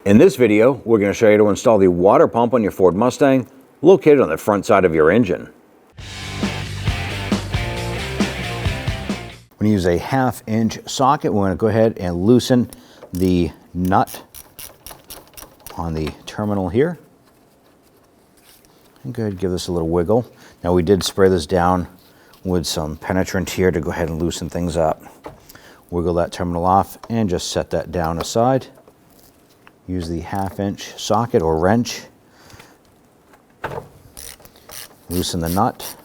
In this video, we're going to show you how to install the water pump on your Ford Mustang, located on the front side of your engine. We're going to use a 1/2-inch socket. We're going to go ahead and loosen the nut on the terminal here. And go ahead and give this a little wiggle. Now we did spray this down with some penetrant here to go ahead and loosen things up. Wiggle that terminal off and just set that down aside. Use the 1/2-inch socket or wrench. Loosen the nut.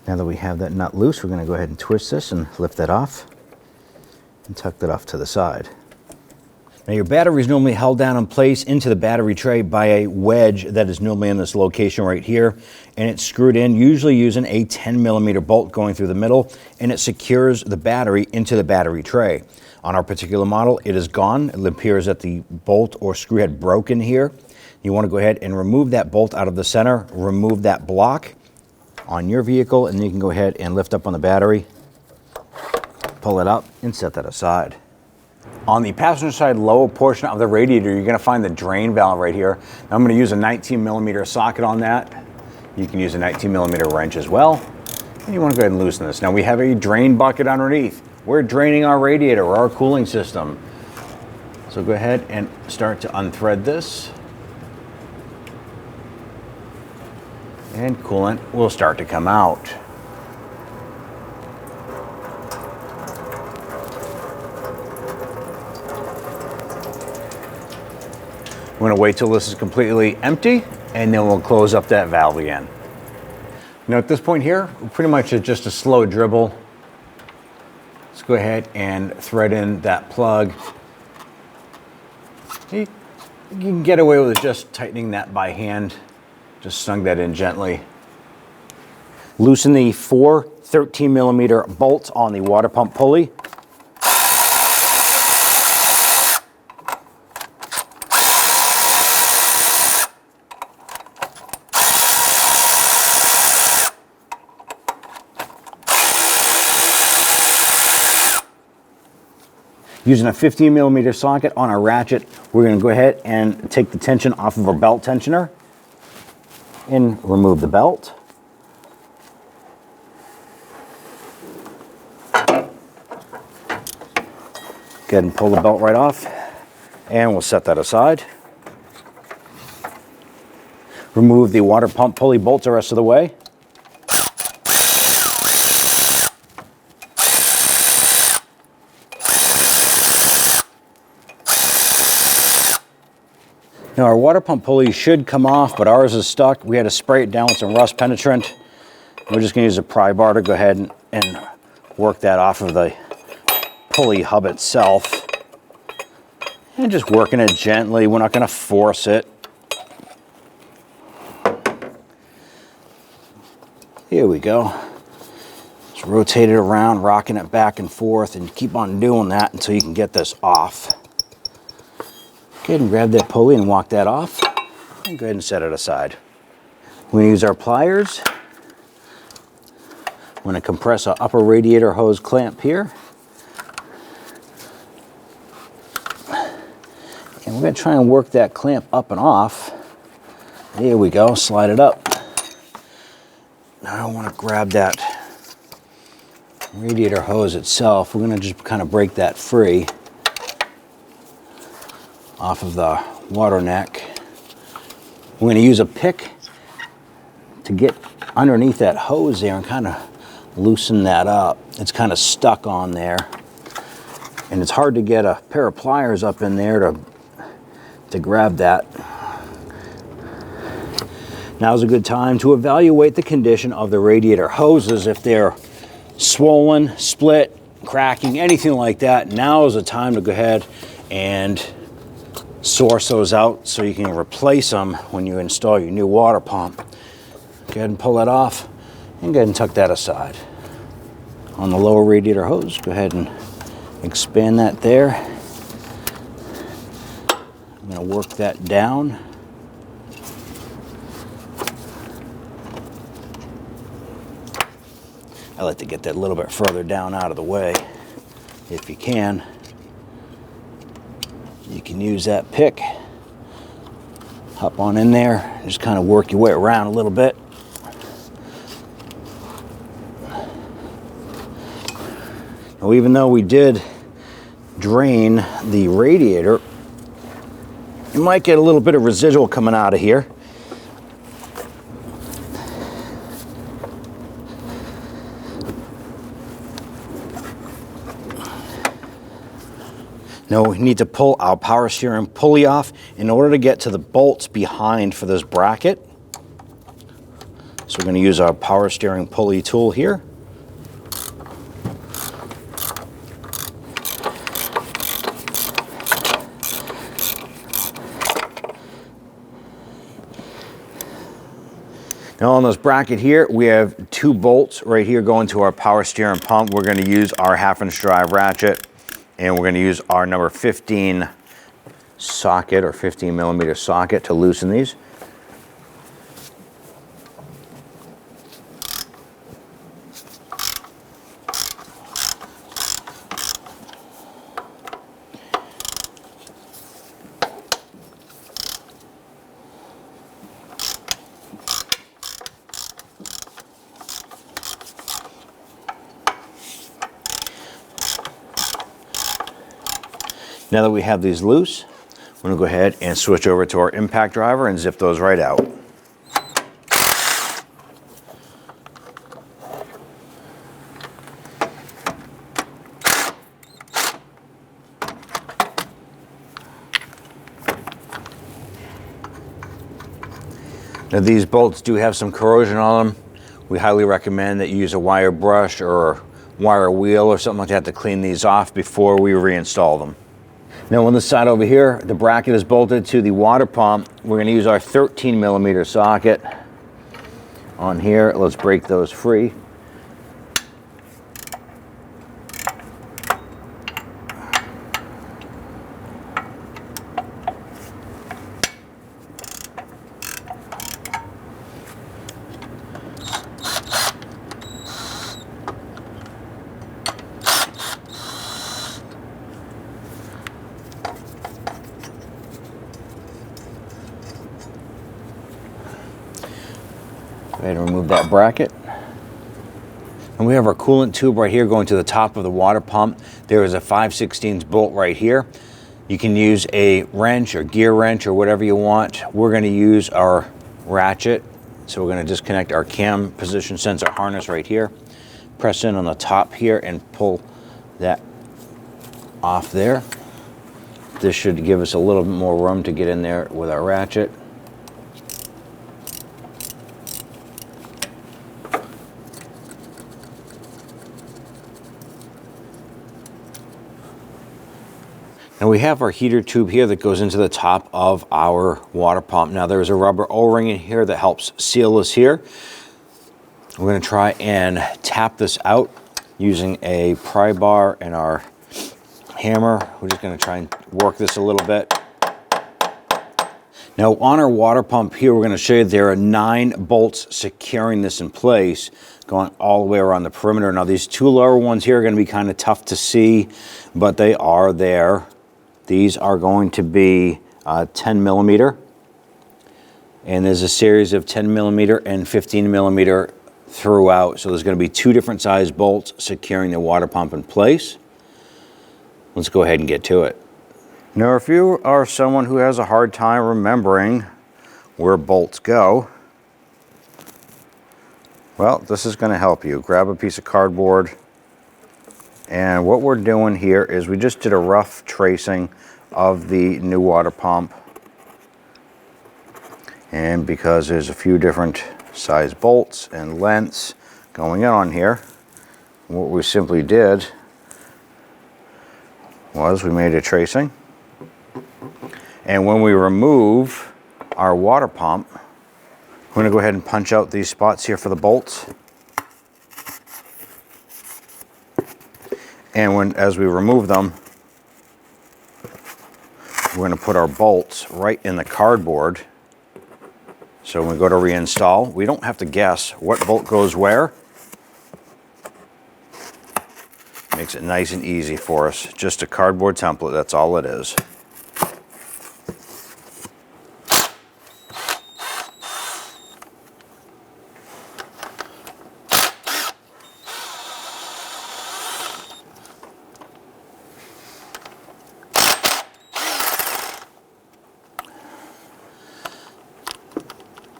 Now that we have that nut loose, we're going to go ahead and twist this and lift that off and tuck that off to the side. Now your battery is normally held down in place into the battery tray by a wedge that is normally in this location right here, and it's screwed in usually using a 10mm bolt going through the middle, and it secures the battery into the battery tray. On our particular model, it is gone. It appears that the bolt or screw had broken here. You want to go ahead and remove that bolt out of the center, remove that block on your vehicle, and then you can go ahead and lift up on the battery, pull it up, and set that aside. On the passenger side lower portion of the radiator, you're going to find the drain valve right here. Now I'm going to use a 19mm socket on that. You can use a 19mm wrench as well. And you want to go ahead and loosen this. Now we have a drain bucket underneath. We're draining our radiator or our cooling system. So go ahead and start to unthread this. And coolant will start to come out. We're going to wait till this is completely empty, and then we'll close up that valve again. Now at this point here, pretty much it's just a slow dribble. Let's go ahead and thread in that plug. You can get away with just tightening that by hand. Just snug that in gently. Loosen the 4 13mm bolts on the water pump pulley. Using a 15mm socket on our ratchet, we're going to go ahead and take the tension off of our belt tensioner and remove the belt. Go ahead and pull the belt right off, and we'll set that aside. Remove the water pump pulley bolts the rest of the way. Now our water pump pulley should come off, but ours is stuck. We had to spray it down with some rust penetrant. We're just going to use a pry bar to go ahead and work that off of the pulley hub itself. And just working it gently. We're not going to force it. Here we go. Just rotate it around, rocking it back and forth, and keep on doing that until you can get this off. Go ahead and grab that pulley and walk that off, and go ahead and set it aside. We're going to use our pliers. I'm going to compress our upper radiator hose clamp here. And we're going to try and work that clamp up and off. There we go, slide it up. Now I want to grab that radiator hose itself. We're going to just kind of break that free off of the water neck. We're going to use a pick to get underneath that hose there and kind of loosen that up. It's kind of stuck on there, and it's hard to get a pair of pliers up in there to grab that. Now's a good time to evaluate the condition of the radiator hoses. If they're swollen, split, cracking, anything like that, now is the time to go ahead and source those out so you can replace them when you install your new water pump. Go ahead and pull that off and go ahead and tuck that aside. On the lower radiator hose, go ahead and expand that there. I'm going to work that down. I like to get that a little bit further down out of the way if you can. You can use that pick, hop on in there, just kind of work your way around a little bit. Now, even though we did drain the radiator, you might get a little bit of residual coming out of here. Now we need to pull our power steering pulley off in order to get to the bolts behind for this bracket. So we're going to use our power steering pulley tool here. Now on this bracket here, we have 2 bolts right here going to our power steering pump. We're going to use our 1/2" drive ratchet, and we're going to use our number 15 socket or 15mm socket to loosen these. Now that we have these loose, we're going to go ahead and switch over to our impact driver and zip those right out. Now these bolts do have some corrosion on them. We highly recommend that you use a wire brush or wire wheel or something like that to clean these off before we reinstall them. Now on this side over here, the bracket is bolted to the water pump. We're going to use our 13mm socket on here. Let's break those free. Go ahead and remove that bracket. And we have our coolant tube right here going to the top of the water pump. There is a 5/16 bolt right here. You can use a wrench or gear wrench or whatever you want. We're going to use our ratchet. So we're going to disconnect our cam position sensor harness right here. Press in on the top here and pull that off there. This should give us a little bit more room to get in there with our ratchet. And we have our heater tube here that goes into the top of our water pump. Now there's a rubber O-ring in here that helps seal this here. We're going to try and tap this out using a pry bar and our hammer. We're just going to try and work this a little bit. Now on our water pump here, we're going to show you there are 9 bolts securing this in place, going all the way around the perimeter. Now these 2 lower ones here are going to be kind of tough to see, but they are there. These are going to be 10mm, and there's a series of 10mm and 15mm throughout. So there's going to be 2 different size bolts securing the water pump in place. Let's go ahead and get to it. Now, if you are someone who has a hard time remembering where bolts go, well, this is going to help you. Grab a piece of cardboard. And what we're doing here is we just did a rough tracing of the new water pump. And because there's a few different size bolts and lengths going on here, what we simply did was we made a tracing. And when we remove our water pump, we're going to go ahead and punch out these spots here for the bolts. And as we remove them, we're going to put our bolts right in the cardboard. So when we go to reinstall, we don't have to guess what bolt goes where. Makes it nice and easy for us. Just a cardboard template, that's all it is.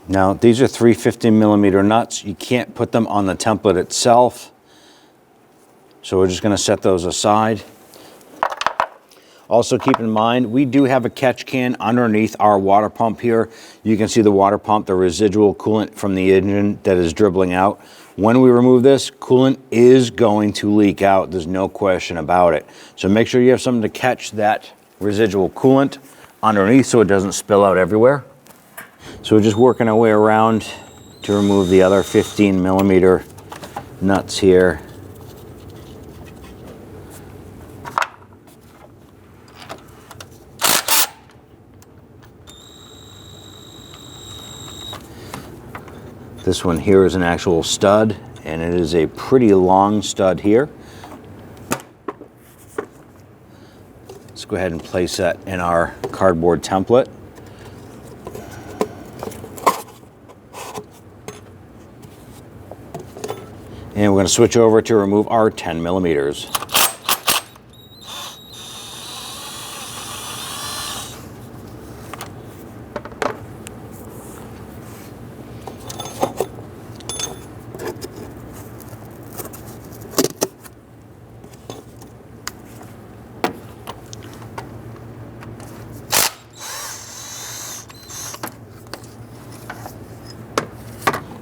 Now, these are 350mm nuts. You can't put them on the template itself. So we're just going to set those aside. Also keep in mind, we do have a catch can underneath our water pump here. You can see the water pump, the residual coolant from the engine that is dribbling out. When we remove this, coolant is going to leak out. There's no question about it. So make sure you have something to catch that residual coolant underneath so it doesn't spill out everywhere. So we're just working our way around to remove the other 15mm nuts here. This one here is an actual stud, and it is a pretty long stud here. Let's go ahead and place that in our cardboard template. And we're going to switch over to remove our 10mm.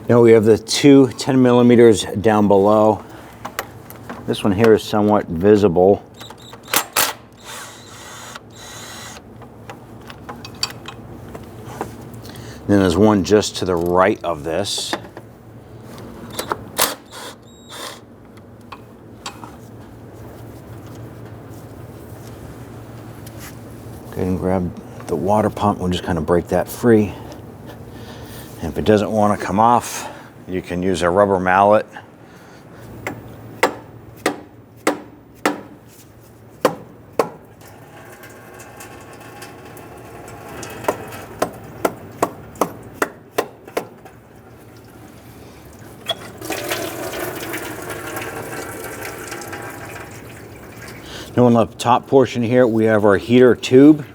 Now we have the two 10mm down below. This one here is somewhat visible. Then there's one just to the right of this. Go ahead and grab the water pump. We'll just kind of break that free. And if it doesn't want to come off, you can use a rubber mallet. Now on the top portion here, we have our heater tube.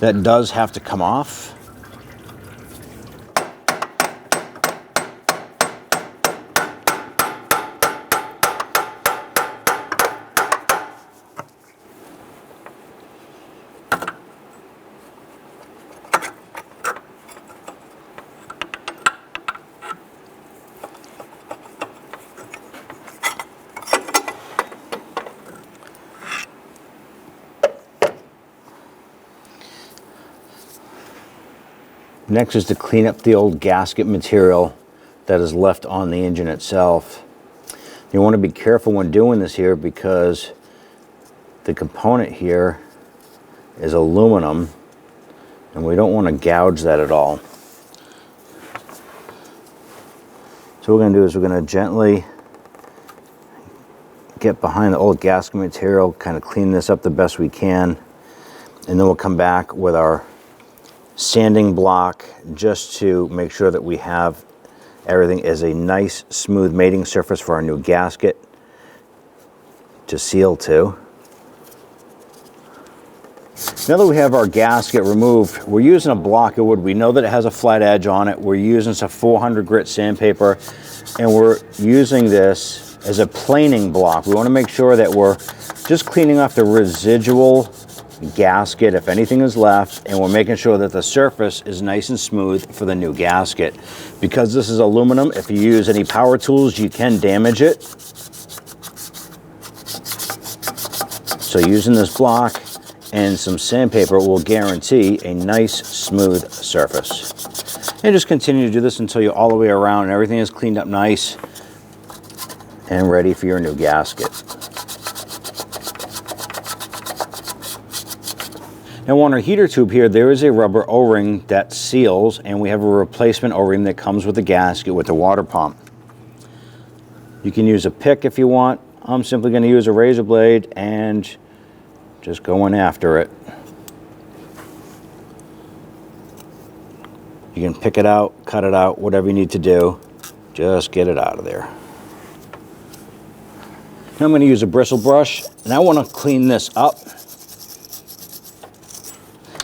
That does have to come off. Next is to clean up the old gasket material that is left on the engine itself. You want to be careful when doing this here because the component here is aluminum and we don't want to gouge that at all. So what we're going to do is we're going to gently get behind the old gasket material, kind of clean this up the best we can, and then we'll come back with our sanding block just to make sure that we have everything as a nice smooth mating surface for our new gasket to seal to. Now that we have our gasket removed, we're using a block of wood. We know that it has a flat edge on it. We're using some 400 grit sandpaper, and we're using this as a planing block. We want to make sure that we're just cleaning off the residual gasket if anything is left, and we're making sure that the surface is nice and smooth for the new gasket. Because this is aluminum, if you use any power tools you can damage it. So using this block and some sandpaper will guarantee a nice smooth surface. And just continue to do this until you're all the way around and everything is cleaned up nice and ready for your new gasket. Now on our heater tube here, there is a rubber O-ring that seals, and we have a replacement O-ring that comes with the gasket with the water pump. You can use a pick if you want. I'm simply going to use a razor blade and just go in after it. You can pick it out, cut it out, whatever you need to do. Just get it out of there. Now I'm going to use a bristle brush, and I want to clean this up.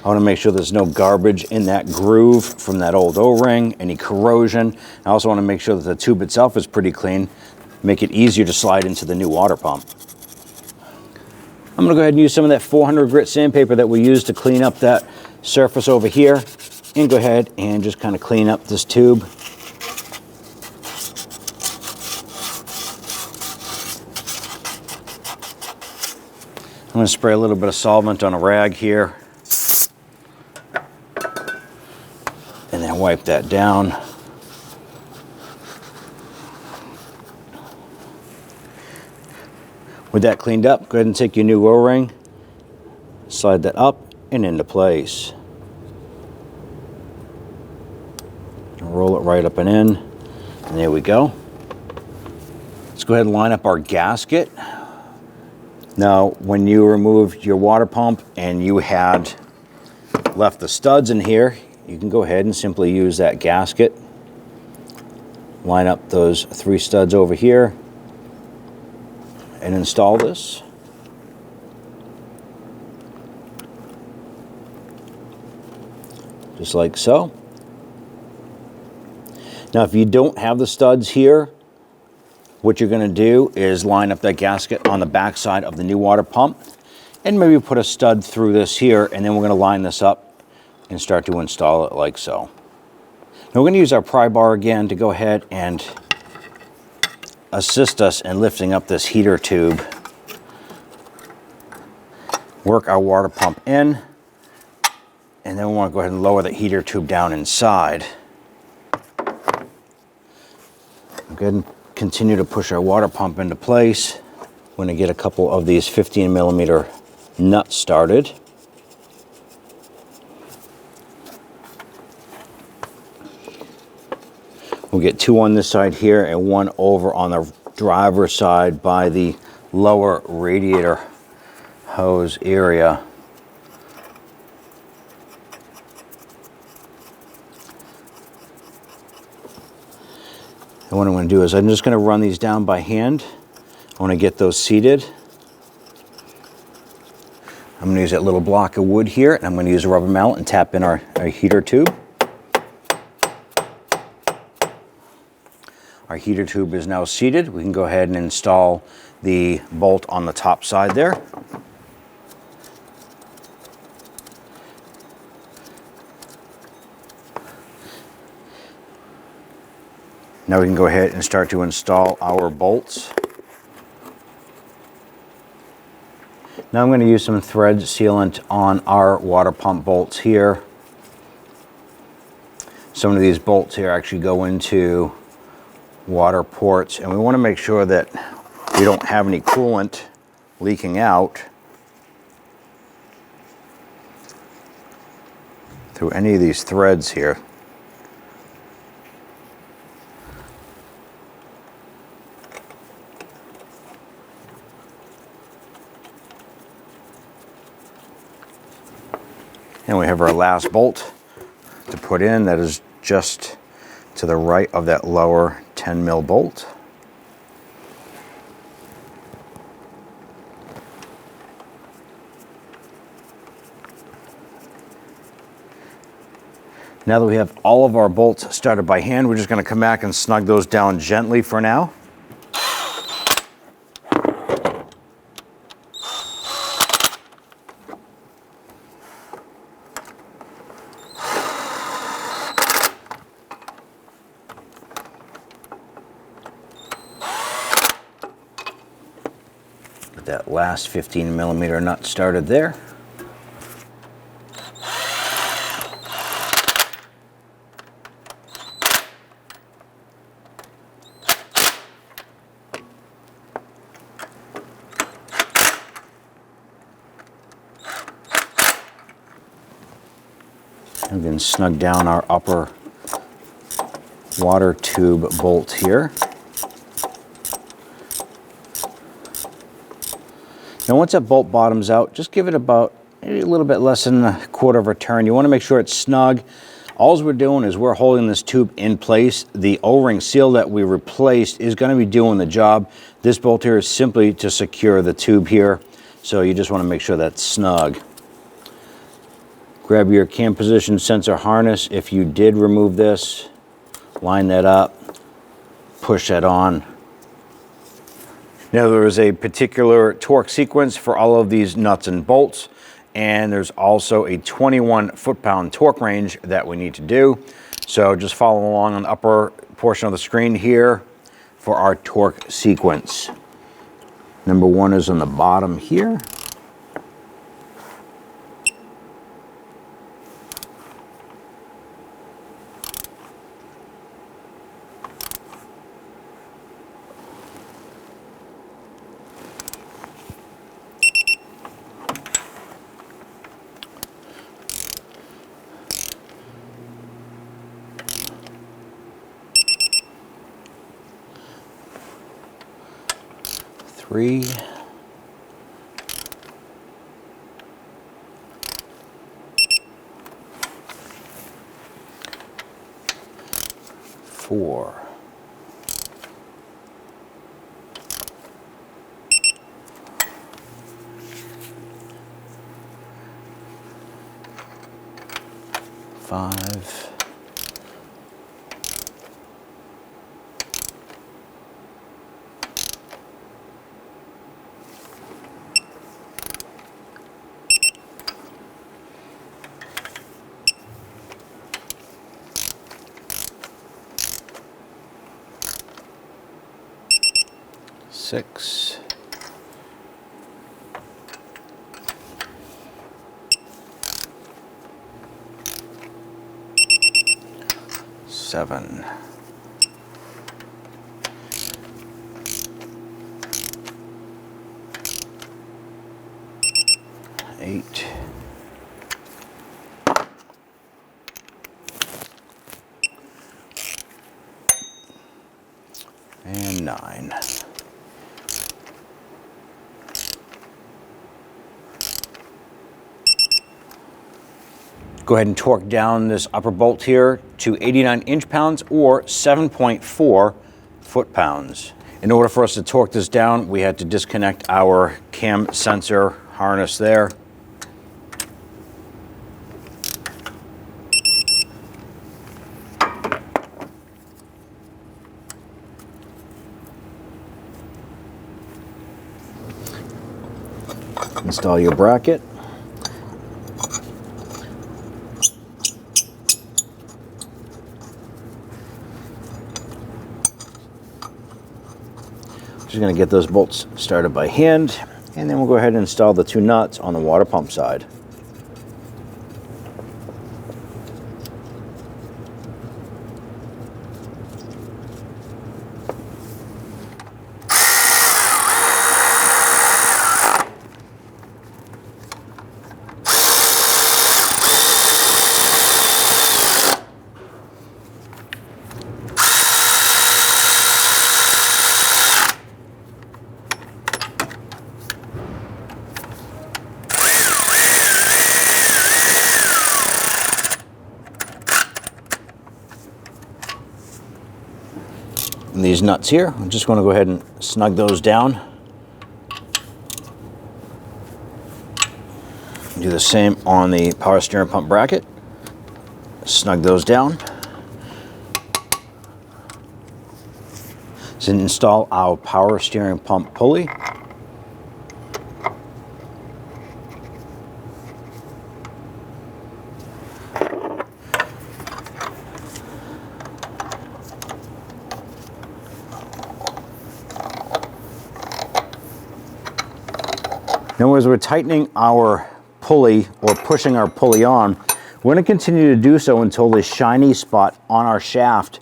I want to make sure there's no garbage in that groove from that old O-ring, any corrosion. I also want to make sure that the tube itself is pretty clean, make it easier to slide into the new water pump. I'm going to go ahead and use some of that 400 grit sandpaper that we used to clean up that surface over here, and go ahead and just kind of clean up this tube. I'm going to spray a little bit of solvent on a rag here, and then wipe that down. With that cleaned up, go ahead and take your new O-ring, slide that up and into place. Roll it right up and in, and there we go. Let's go ahead and line up our gasket. Now, when you removed your water pump and you had left the studs in here, you can go ahead and simply use that gasket. Line up those 3 studs over here and install this. Just like so. Now, if you don't have the studs here, what you're going to do is line up that gasket on the back side of the new water pump and maybe put a stud through this here, and then we're going to line this up and start to install it like so. Now we're going to use our pry bar again to go ahead and assist us in lifting up this heater tube. Work our water pump in, and then we want to go ahead and lower the heater tube down inside. Go ahead and continue to push our water pump into place. We're going to get a couple of these 15mm nuts started. We'll get 2 on this side here and 1 over on the driver's side by the lower radiator hose area. And what I'm going to do is I'm just going to run these down by hand. I want to get those seated. I'm going to use that little block of wood here, and I'm going to use a rubber mallet and tap in our heater tube. Our heater tube is now seated. We can go ahead and install the bolt on the top side there. Now we can go ahead and start to install our bolts. Now I'm going to use some thread sealant on our water pump bolts here. Some of these bolts here actually go into water ports, and we want to make sure that we don't have any coolant leaking out through any of these threads here. And we have our last bolt to put in that is just to the right of that lower 10mm bolt. Now that we have all of our bolts started by hand, we're just going to come back and snug those down gently for now. Get that last 15mm nut started there. And then snug down our upper water tube bolt here. Now once that bolt bottoms out, just give it about maybe a little bit less than a quarter of a turn. You want to make sure it's snug. All we're doing is we're holding this tube in place. The O-ring seal that we replaced is going to be doing the job. This bolt here is simply to secure the tube here. So you just want to make sure that's snug. Grab your cam position sensor harness. If you did remove this, line that up, push that on. Now there is a particular torque sequence for all of these nuts and bolts, and there's also a 21 foot-pound torque range that we need to do. So just follow along on the upper portion of the screen here for our torque sequence. Number 1 is on the bottom here. Three, 4, 5, 6, 7, 8, and 9. Go ahead and torque down this upper bolt here to 89 inch-pounds or 7.4 foot-pounds. In order for us to torque this down, we had to disconnect our cam sensor harness there. Install your bracket. Just going to get those bolts started by hand, and then we'll go ahead and install the 2 nuts on the water pump side. And these nuts here, I'm just going to go ahead and snug those down. Do the same on the power steering pump bracket. Snug those down. So install our power steering pump pulley. Now, as we're tightening our pulley or pushing our pulley on, we're going to continue to do so until the shiny spot on our shaft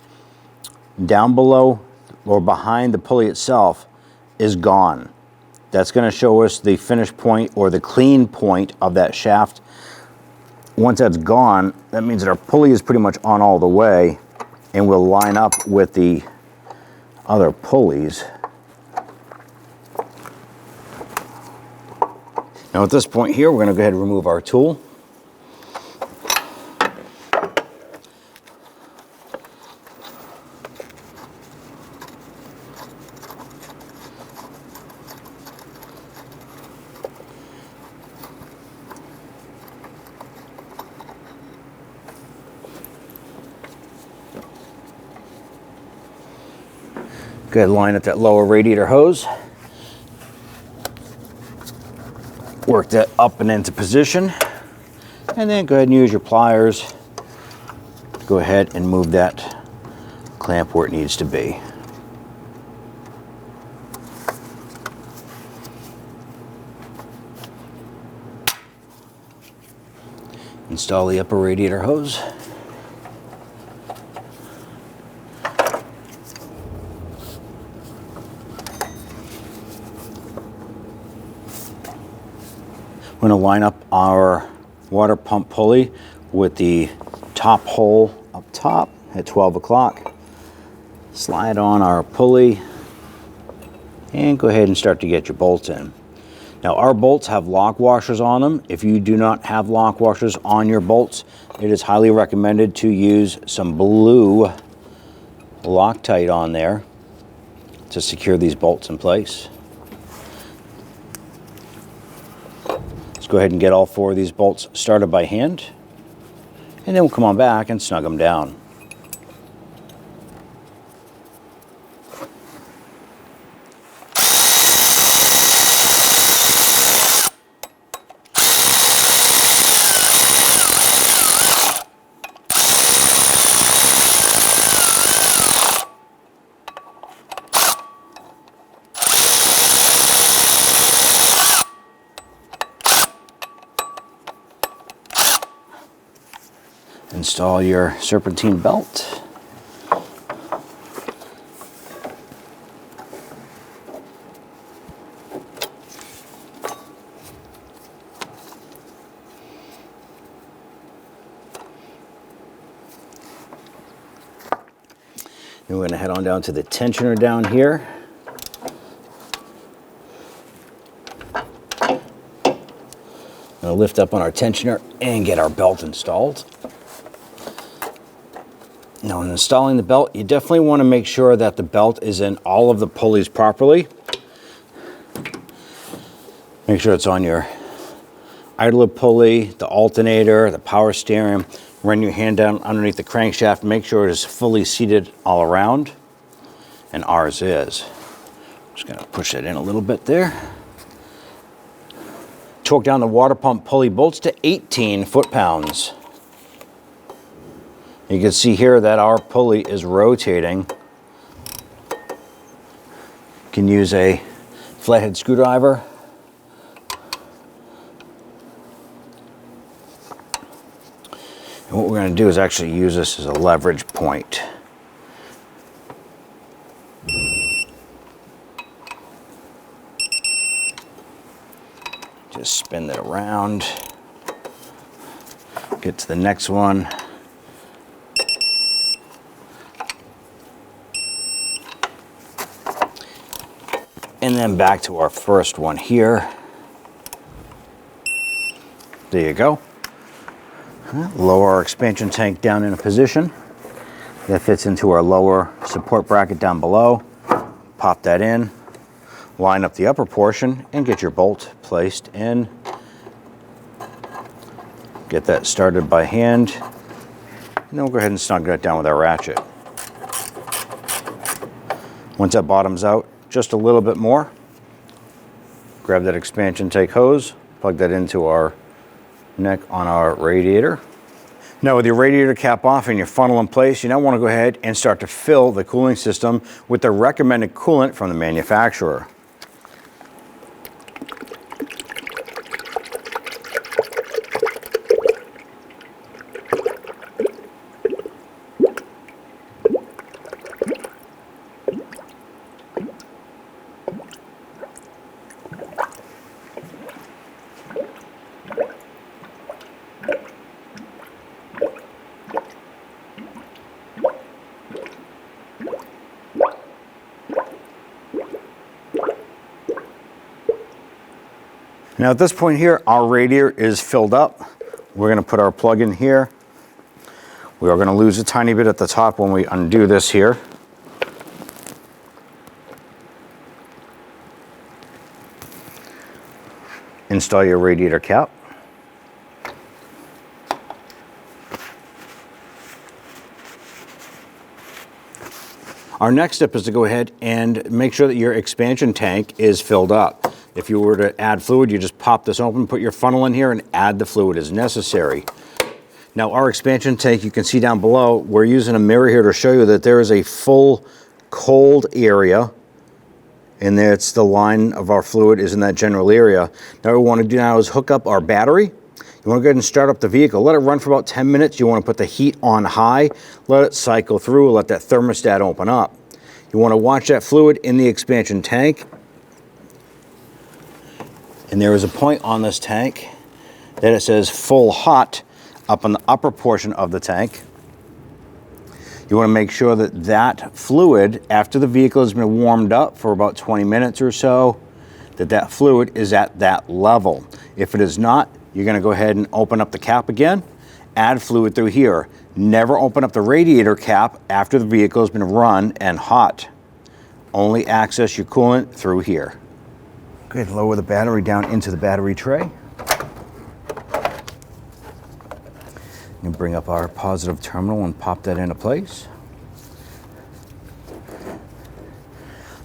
down below or behind the pulley itself is gone. That's going to show us the finish point or the clean point of that shaft. Once that's gone, that means that our pulley is pretty much on all the way, and we'll line up with the other pulleys. Now at this point here, we're going to go ahead and remove our tool. Go ahead and line up that lower radiator hose. Work that up and into position. And then go ahead and use your pliers. Go ahead and move that clamp where it needs to be. Install the upper radiator hose. We're going to line up our water pump pulley with the top hole up top at 12 o'clock. Slide on our pulley and go ahead and start to get your bolts in. Now our bolts have lock washers on them. If you do not have lock washers on your bolts, it is highly recommended to use some blue Loctite on there to secure these bolts in place. Let's go ahead and get all 4 of these bolts started by hand, and then we'll come on back and snug them down. Install your serpentine belt. Then we're going to head on down to the tensioner down here. Going to lift up on our tensioner and get our belt installed. Now, in installing the belt, you definitely want to make sure that the belt is in all of the pulleys properly. Make sure it's on your idler pulley, the alternator, the power steering. Run your hand down underneath the crankshaft. Make sure it is fully seated all around, and ours is. Just going to push that in a little bit there. Torque down the water pump pulley bolts to 18 foot-pounds. You can see here that our pulley is rotating. You can use a flathead screwdriver. And what we're going to do is actually use this as a leverage point. Just spin that around. Get to the next one. And then back to our first one here. There you go. Lower our expansion tank down in a position. That fits into our lower support bracket down below. Pop that in. Line up the upper portion and get your bolt placed in. Get that started by hand. And then we'll go ahead and snug that down with our ratchet. Once that bottoms out, just a little bit more. Grab that expansion tank hose, plug that into our neck on our radiator. Now with your radiator cap off and your funnel in place, you now want to go ahead and start to fill the cooling system with the recommended coolant from the manufacturer. Now at this point here, our radiator is filled up. We're going to put our plug in here. We are going to lose a tiny bit at the top when we undo this here. Install your radiator cap. Our next step is to go ahead and make sure that your expansion tank is filled up. If you were to add fluid, you just pop this open, put your funnel in here, and add the fluid as necessary. Now, our expansion tank, you can see down below, we're using a mirror here to show you that there is a full cold area, and that's the line of our fluid is in that general area. Now, what we want to do now is hook up our battery. You want to go ahead and start up the vehicle. Let it run for about 10 minutes. You want to put the heat on high, let it cycle through, let that thermostat open up. You want to watch that fluid in the expansion tank. And there is a point on this tank that it says full hot up on the upper portion of the tank. You want to make sure that that fluid, after the vehicle has been warmed up for about 20 minutes or so, that fluid is at that level. If it is not, you're going to go ahead and open up the cap again, add fluid through here. Never open up the radiator cap after the vehicle has been run and hot. Only access your coolant through here. Go ahead and lower the battery down into the battery tray. And bring up our positive terminal and pop that into place.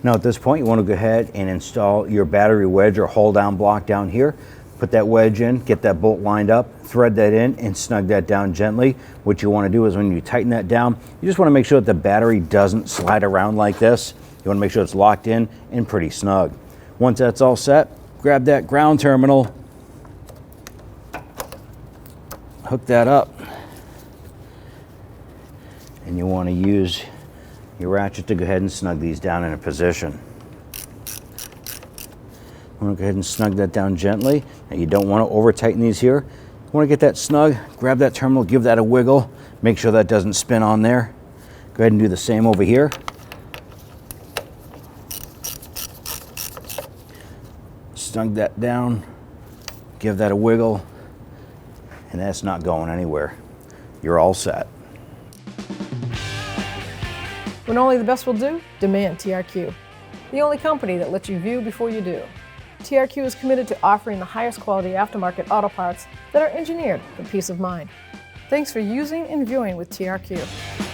Now at this point, you want to go ahead and install your battery wedge or hold down block down here. Put that wedge in, get that bolt lined up, thread that in, and snug that down gently. What you want to do is when you tighten that down, you just want to make sure that the battery doesn't slide around like this. You want to make sure it's locked in and pretty snug. Once that's all set, grab that ground terminal, hook that up, and you want to use your ratchet to go ahead and snug these down in a position. I'm going to go ahead and snug that down gently. Now you don't want to over tighten these here. You want to get that snug, grab that terminal, give that a wiggle, make sure that doesn't spin on there. Go ahead and do the same over here. Snug that down, give that a wiggle, and that's not going anywhere. You're all set. When only the best will do, demand TRQ. The only company that lets you view before you do. TRQ is committed to offering the highest quality aftermarket auto parts that are engineered for peace of mind. Thanks for using and viewing with TRQ.